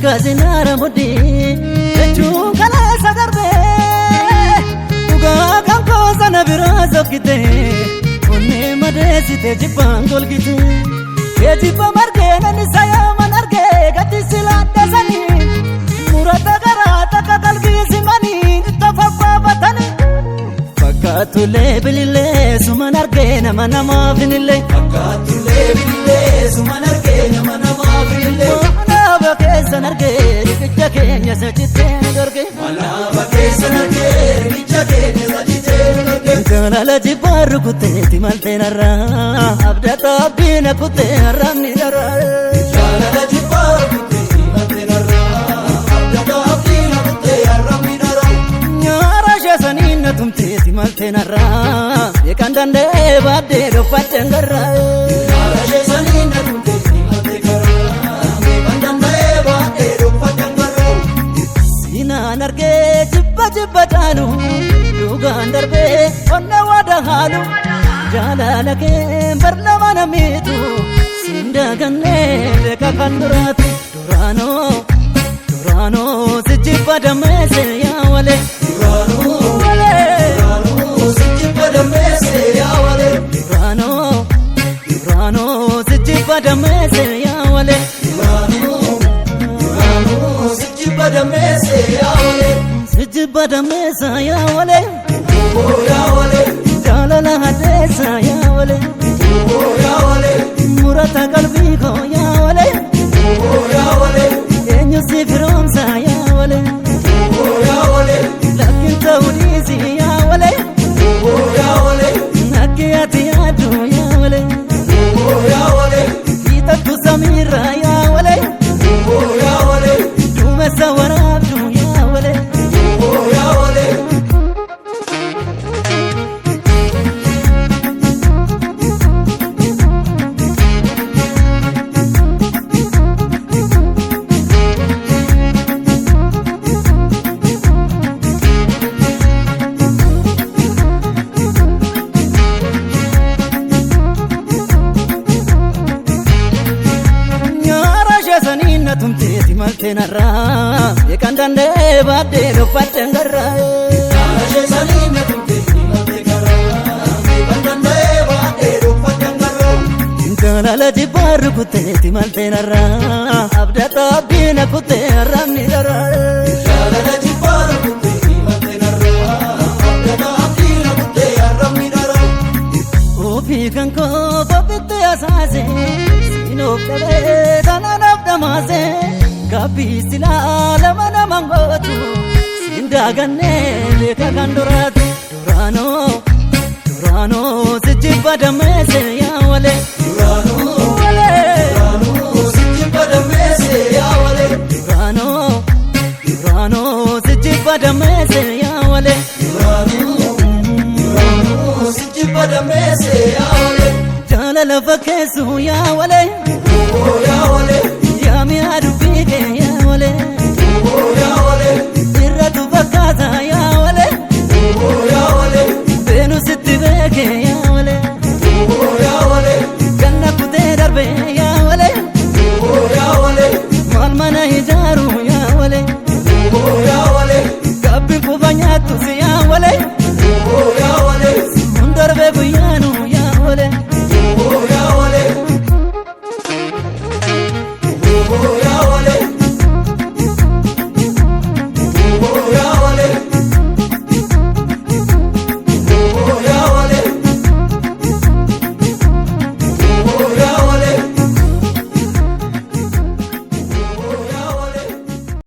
kazinara mudi jechu kala sadarbe uga kanko sana birazo kite unne madesi te jipan golgite ye jipa marge nani saya manarge gati sila dasani murata garata kakalgi simani tafaqqa batani fakatule bilile sumanarge nama finile fakatule bilile sumanarge nama finile sanarge richa kenya sajite dorge wala bake sanarge richa kenya sajite dorge kanala jibaru kutte timalte narra abdata abdina kutte ramni narra kanala jibaru kutte timalte narra abdata abdina kutte ramni narra nyara shasanina tumte timalte narra ekandande bade do patengarra nyara shasanina tumte timalte karra narge jibba danu dugan darbe onna wada halu jalala ke barnama namitu sindaganne ka kandurati durano sijibba damese ya wale durano sijibba damese ya wale durano sijibba damese ya wale sijibada mesa ya wale oh ya wale jalala hadesa ya wale oh ya wale murata qalbi ko ya wale oh ya wale enyu sifirom sa ya wale oh ya wale lakin tawdisi ya wale oh ya wale nakiyati adu ya wale oh ya wale itatu samira ya wale oh ya wale dumesawara abdu ya wale oh ya wale tumte malte narra ekandande bade do patengarra ashe salina tumte malte garra ekandande bade do patengarra indala jibar kutte malte narra abdata bina kutte ramni garra indala jibar kutte malte narra abdata bina kutte ramni garra ofi kanko babitte asase sino kale danana damase kapi sila lamana mangotu sindaganne leka kandurati durano sijibba damese ya wale durano sijibba damese ya wale durano sijibba damese ya wale durano sijibba damese ya wale jalala fakesu ya wale